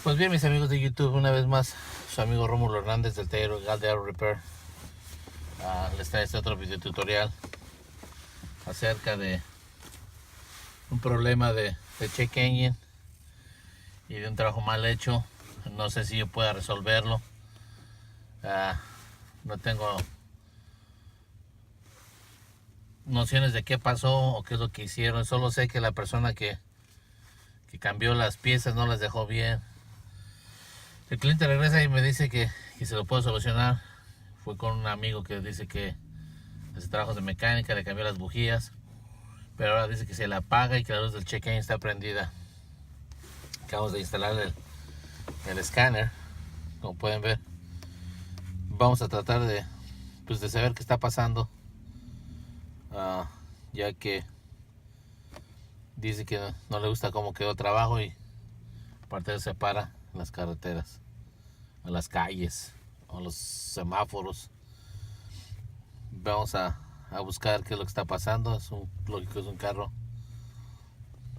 Pues bien, mis amigos de YouTube, una vez más, su amigo Rómulo Hernández del taller Galdeo Repair les trae este otro video tutorial acerca de un problema de check engine y de un trabajo mal hecho. No sé si yo pueda resolverlo. No tengo nociones de qué pasó o qué es lo que hicieron. Solo sé que la persona que cambió las piezas no las dejó bien. El cliente regresa y me dice que se lo puedo solucionar. Fue con un amigo que dice que hace trabajos de mecánica, le cambió las bujías, pero ahora dice que se la apaga y que la luz del check-in está prendida. Acabamos de instalar el escáner, como pueden ver. Vamos a tratar de saber qué está pasando, ya que dice que no le gusta cómo quedó el trabajo y aparte se para en las carreteras, en las calles o los semáforos. Vamos a buscar qué es lo que está pasando. Lógico, es un carro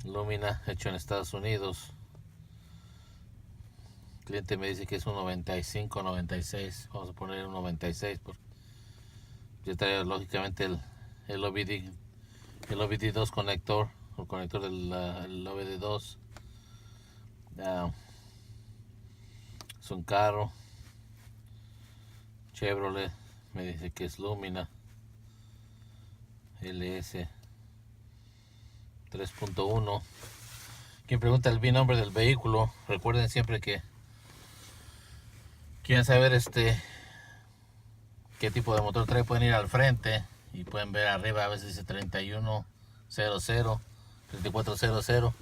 Lumina hecho en Estados Unidos. El cliente me dice que es un 95, 96. Vamos a poner un 96 porque ya trae lógicamente el OBD2 conector, el conector del OBD2. Es un carro Chevrolet, me dice que es Lumina LS 3.1. Quien pregunta el VIN-number del vehículo, recuerden siempre que quieren saber qué tipo de motor trae, pueden ir al frente y pueden ver arriba, a veces dice 3100, 3400.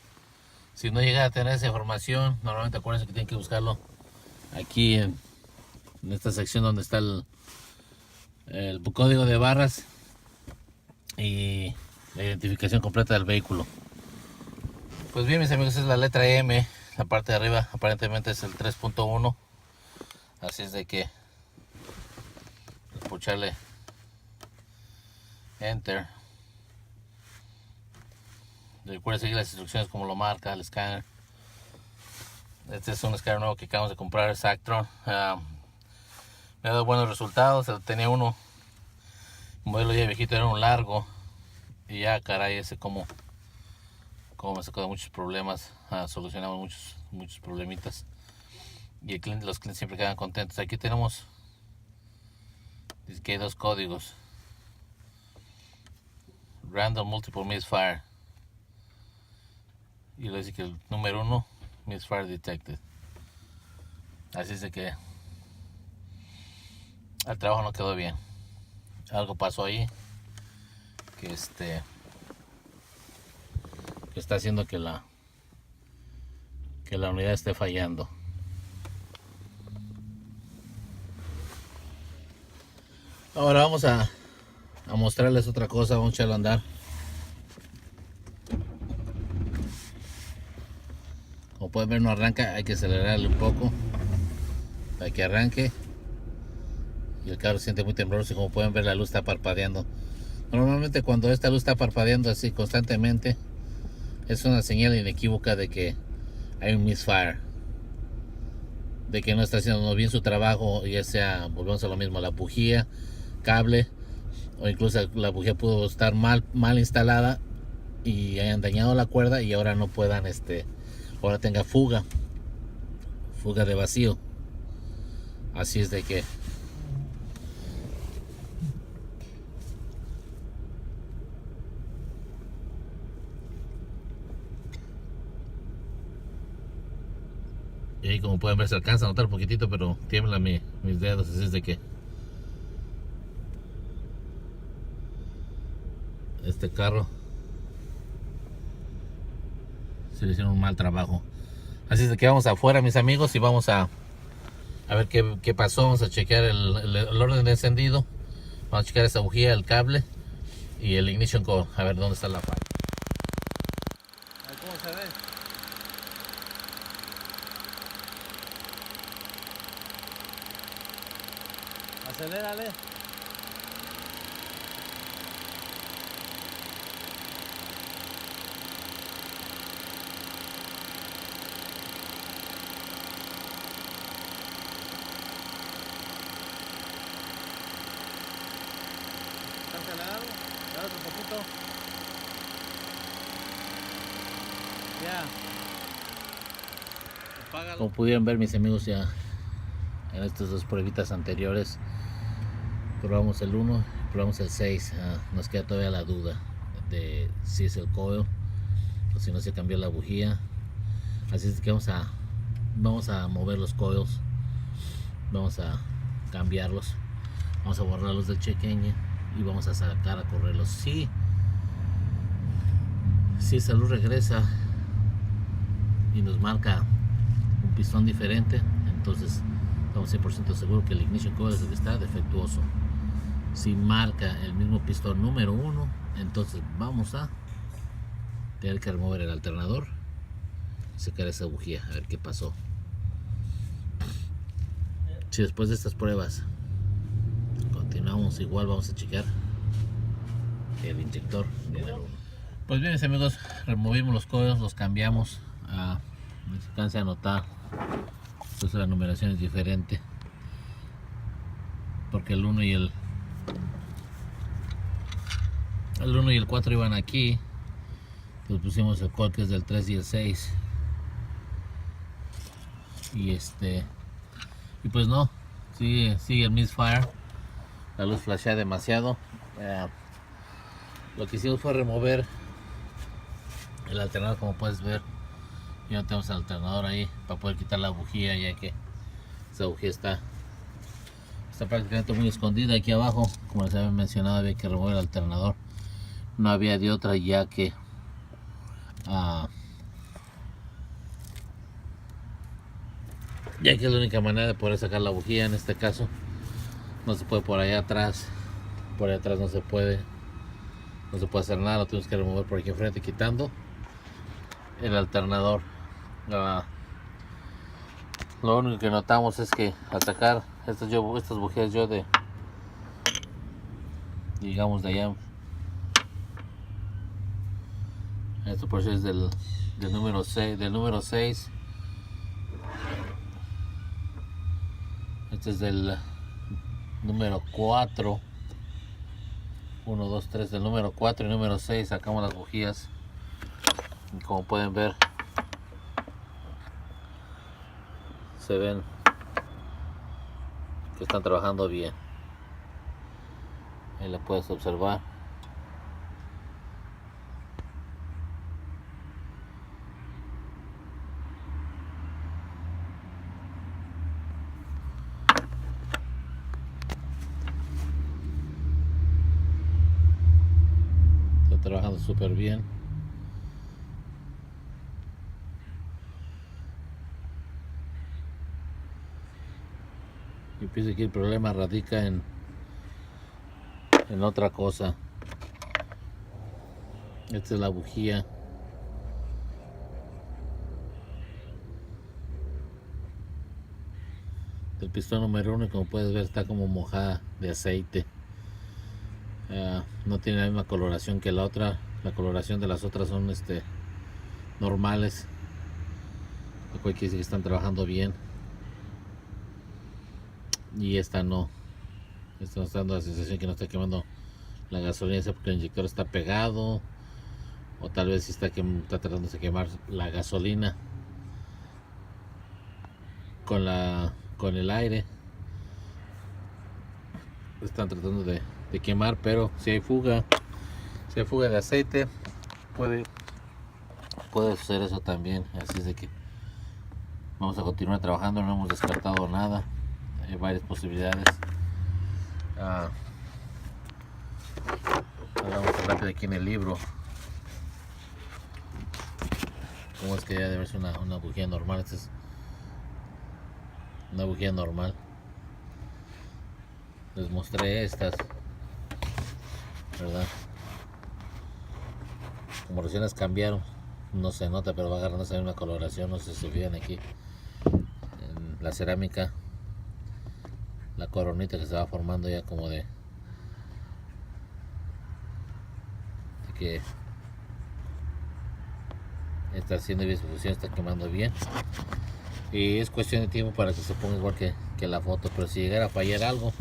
Si no llega a tener esa información, normalmente acuérdense que tienen que buscarlo aquí en esta sección donde está el código de barras y la identificación completa del vehículo. Pues bien, mis amigos, es la letra M. La parte de arriba aparentemente es el 3.1. Así es de que pucharle Enter. Recuerden seguir las instrucciones como lo marca el escáner. Este es un escáner nuevo que acabamos de comprar, es Actron. Me ha dado buenos resultados. Tenía uno, un modelo ya viejito, era un largo. Y ya, caray, ese como me sacó de muchos problemas. Solucionamos muchos problemitas. Y los clientes siempre quedan contentos. Aquí tenemos, dice que hay dos códigos: Random Multiple Misfire, y le dice que el número 1, Misfire Detected. Así es de que el trabajo no quedó bien. Algo pasó ahí que está haciendo que la unidad esté fallando. Ahora vamos a mostrarles otra cosa. Vamos a echarlo a andar. Como pueden ver, no arranca. Hay que acelerarle un poco para que arranque. Y el carro se siente muy tembloroso. Y como pueden ver, la luz está parpadeando. Normalmente cuando esta luz está parpadeando así constantemente, es una señal inequívoca de que hay un misfire, de que no está haciendo bien su trabajo. Ya sea, volvemos a lo mismo, la bujía, cable, o incluso la bujía pudo estar mal instalada y hayan dañado la cuerda y ahora no puedan ahora tenga fuga de vacío. Así es de que y ahí, como pueden ver, se alcanza a notar un poquitito, pero tiembla mis dedos. Así es de que este carro se le hicieron un mal trabajo. Así es de que vamos afuera, mis amigos, y vamos a ver qué pasó. Vamos a chequear el orden de encendido. Vamos a chequear esa bujía, el cable y el ignition core, a ver dónde está la falla. A ver cómo se ve. Acelérale. Dale otro poquito. Ya. Apágalo. Como pudieron ver mis amigos, ya en estas dos pruebitas anteriores probamos el 1 y probamos el 6. Nos queda todavía la duda de si es el coil o si no se cambió la bujía. Así es que vamos a mover los coils, vamos a cambiarlos, vamos a borrarlos del check engine y vamos a sacar a correrlos. Si esa luz regresa y nos marca un pistón diferente, entonces estamos 100% seguros que el ignition coil es el que está defectuoso. Si marca el mismo pistón número 1, entonces vamos a tener que remover el alternador y sacar esa bujía, a ver qué pasó. Si después de estas pruebas continuamos igual, vamos a checar el inyector de la luna. Pues bien, mis amigos, removimos los coils, los cambiamos. No se alcanza a notar, pues la numeración es diferente porque el 1 y el 4 iban aquí. Pues pusimos el coil que es del 3 y el 6 y pues no, sigue el misfire, la luz flashea demasiado. Lo que hicimos fue remover el alternador. Como puedes ver, ya no tenemos el alternador ahí para poder quitar la bujía, ya que esa bujía está prácticamente muy escondida aquí abajo. Como les había mencionado, había que remover el alternador, no había de otra, ya que es la única manera de poder sacar la bujía. En este caso no se puede por allá atrás no se puede hacer nada, lo tenemos que remover por aquí enfrente, quitando el alternador. Lo único que notamos es que al sacar estas bujías digamos de allá, esto por eso es del número 6, este es del número 4, 1, 2, 3, del número 4 y número 6 sacamos las bujías y como pueden ver se ven que están trabajando bien. Ahí la puedes observar. Está trabajando súper bien. Y pienso que el problema radica en otra cosa. Esta es la bujía. El pistón número 1, como puedes ver, está como mojada de aceite. No tiene la misma coloración que la otra. La coloración de las otras son normales, lo cual quiere decir que están trabajando bien. Y esta no. Esta nos está dando la sensación que no está quemando la gasolina, sea porque el inyector está pegado, o tal vez está tratando de quemar la gasolina con el aire. Están tratando de quemar, pero si hay fuga de aceite, puede suceder eso también. Así es de que vamos a continuar trabajando, no hemos descartado nada. Hay varias posibilidades. Vamos rápido aquí en el libro cómo es que ya debe ser una bujía normal. Esta es una bujía normal. Les mostré estas, ¿verdad? Como recién las cambiaron, no se nota, pero va agarrando esa misma coloración. No sé si se fijan aquí en la cerámica, la coronita que se va formando ya como de que está haciendo bien su función, está quemando bien, y es cuestión de tiempo para que se ponga igual que la foto. Pero si llegara a fallar algo,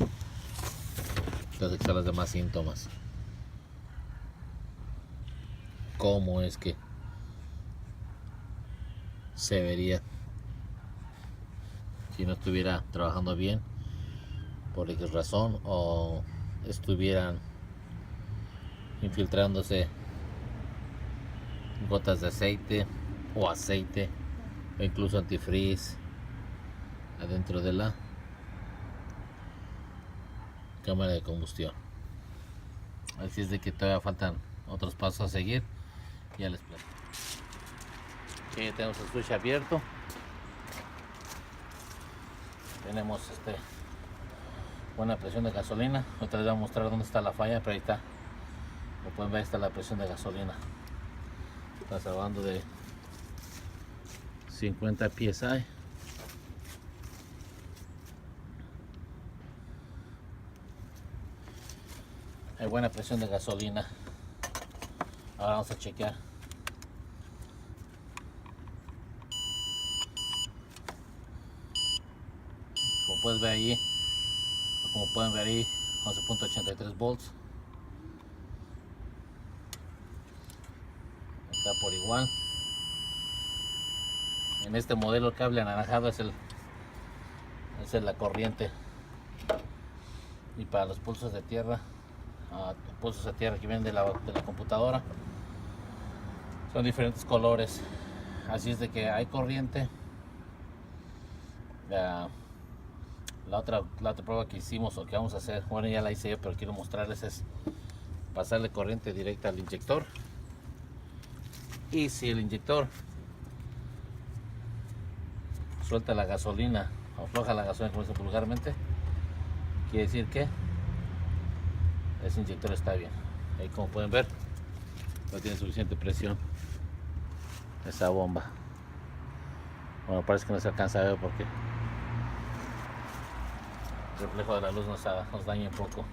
entonces están los demás síntomas. cómo es que se vería si no estuviera trabajando bien por X razón, o estuvieran infiltrándose gotas de aceite o aceite o incluso antifreeze adentro de la cámara de combustión. Así es de que todavía faltan otros pasos a seguir. Ya les platico. Aquí ya tenemos el switch abierto. Tenemos buena presión de gasolina. Ahorita les voy a mostrar dónde está la falla, pero ahí está. Como pueden ver, ahí está la presión de gasolina. Estás hablando de 50 psi. Hay buena presión de gasolina. Ahora vamos a chequear. Como pueden ver ahí, 11.83 volts. Está por igual. En este modelo el cable anaranjado es la corriente. Y para los pulsos de tierra, que vienen de la computadora, son diferentes colores. Así es de que hay corriente. La otra prueba que hicimos, o que vamos a hacer, bueno, ya la hice yo, pero quiero mostrarles, es pasarle corriente directa al inyector. Y si el inyector suelta la gasolina, o afloja la gasolina, como se dice vulgarmente, quiere decir que ese inyector está bien. Ahí, como pueden ver, no tiene suficiente presión esa bomba. Bueno, parece que no se alcanza a ver porque el reflejo de la luz nos daña un poco.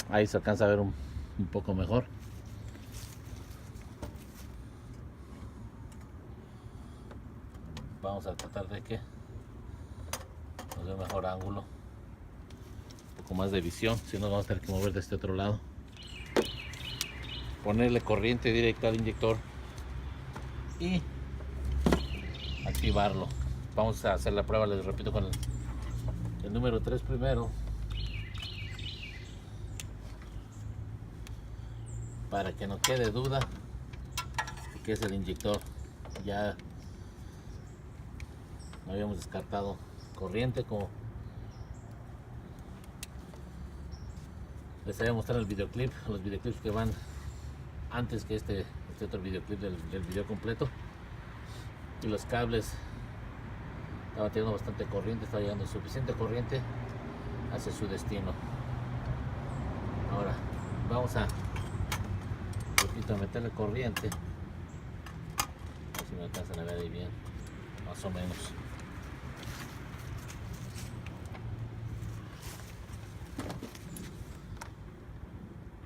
Ahí se alcanza a ver un poco mejor. Vamos a tratar de que nos dé un mejor ángulo, un poco más de visión. Si no, vamos a tener que mover de este otro lado. Ponerle corriente directa al inyector y activarlo. Vamos a hacer la prueba, les repito, con el número 3 primero, para que no quede duda de que es el inyector. Ya no habíamos descartado corriente, como les había mostrado el videoclip, los videoclips que van antes que este otro videoclip del video completo. Y los cables estaban teniendo bastante corriente, estaba llegando suficiente corriente hacia su destino. Ahora vamos a meterle corriente, a ver si me alcanzan a ver ahí bien, más o menos.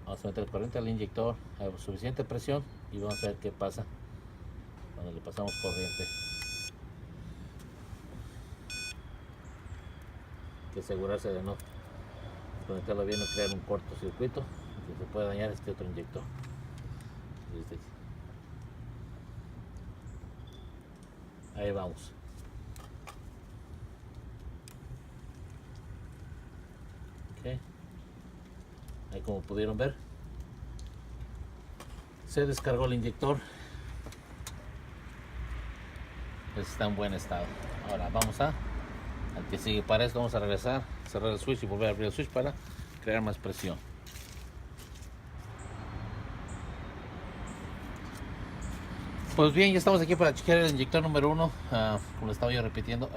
Vamos a meter corriente al inyector a suficiente presión y vamos a ver qué pasa cuando le pasamos corriente. Hay que asegurarse de no conectarlo bien, no crear un cortocircuito que se pueda dañar este otro inyector. Ahí vamos. Okay. Ahí, como pudieron ver, se descargó el inyector. Está en buen estado. Ahora vamos al que sigue. Para esto vamos a regresar, cerrar el switch y volver a abrir el switch para crear más presión. Pues bien, ya estamos aquí para chequear el inyector número 1. Como lo estaba yo repitiendo,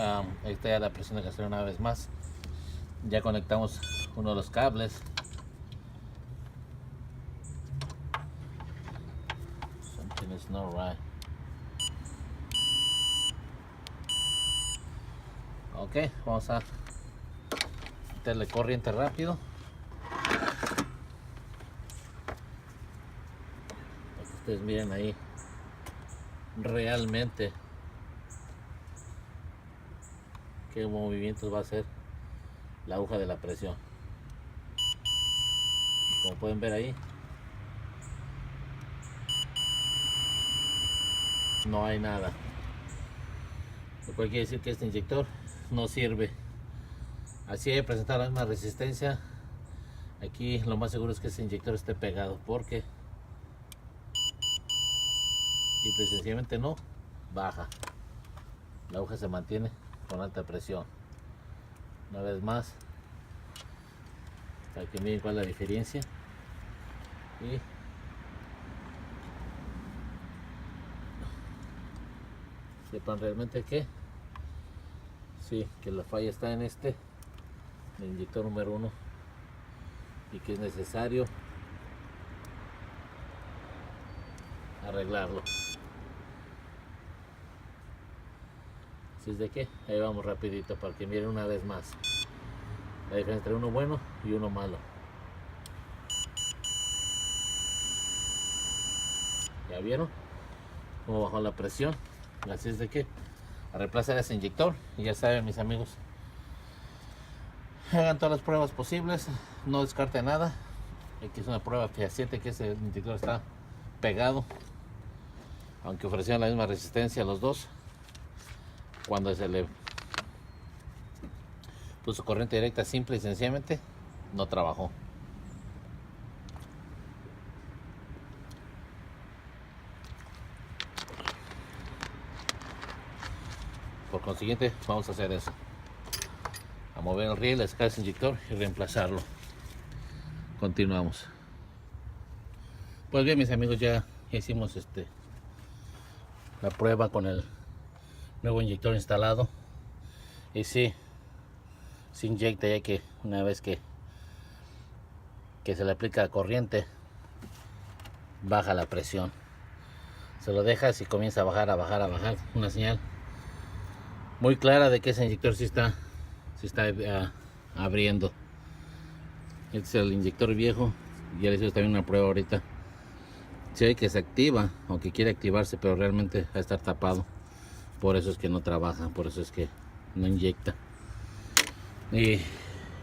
ahí está ya la presión de gasolina una vez más. Ya conectamos uno de los cables. Something is not right. Ok, vamos a meterle corriente rápido. Para que ustedes miren ahí realmente qué movimientos va a hacer la aguja de la presión. como pueden ver ahí, no hay nada, lo cual quiere decir que este inyector no sirve. Así de presentar la misma resistencia, aquí lo más seguro es que este inyector esté pegado, porque y sencillamente no baja, la aguja se mantiene con alta presión. Una vez más, para que miren cuál es la diferencia y sepan realmente que sí, que la falla está en el inyector número 1, y que es necesario arreglarlo. Así es de que ahí vamos rapidito para que miren una vez más la diferencia entre uno bueno y uno malo. ¿Ya vieron cómo bajó la presión? Así es de que a reemplazar ese inyector, y ya saben, mis amigos, hagan todas las pruebas posibles, no descarten nada. Aquí es una prueba fehaciente que ese inyector está pegado, aunque ofrecían la misma resistencia a los dos. Cuando se le puso corriente directa, simple y sencillamente no trabajó. Por consiguiente, vamos a hacer eso, a mover el riel, a sacar ese inyector y reemplazarlo. Continuamos. Pues bien, mis amigos, ya hicimos la prueba con el nuevo inyector instalado, y sí, se inyecta, ya que una vez que se le aplica corriente, baja la presión. Se lo dejas y comienza a bajar, una señal muy clara de que ese inyector sí está abriendo. Este es el inyector viejo, ya les hice también una prueba ahorita. Se ve que se activa, aunque quiere activarse, pero realmente va a estar tapado. Por eso es que no trabaja, por eso es que no inyecta. Y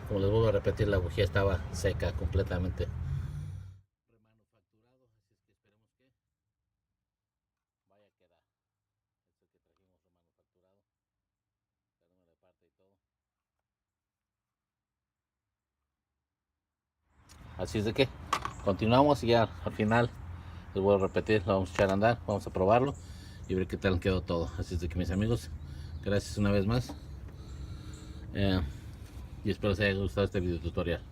como les vuelvo a repetir, la bujía estaba seca completamente. Remanufacturado, así es que esperemos que vaya a quedar. Este que trajimos remanufacturado, el número de parte y todo. Así es de que continuamos, y ya al final les voy a repetir, lo vamos a echar a andar, vamos a probarlo y ver qué tal quedó todo. Así es de que, mis amigos, gracias una vez más, y espero les haya gustado este video tutorial.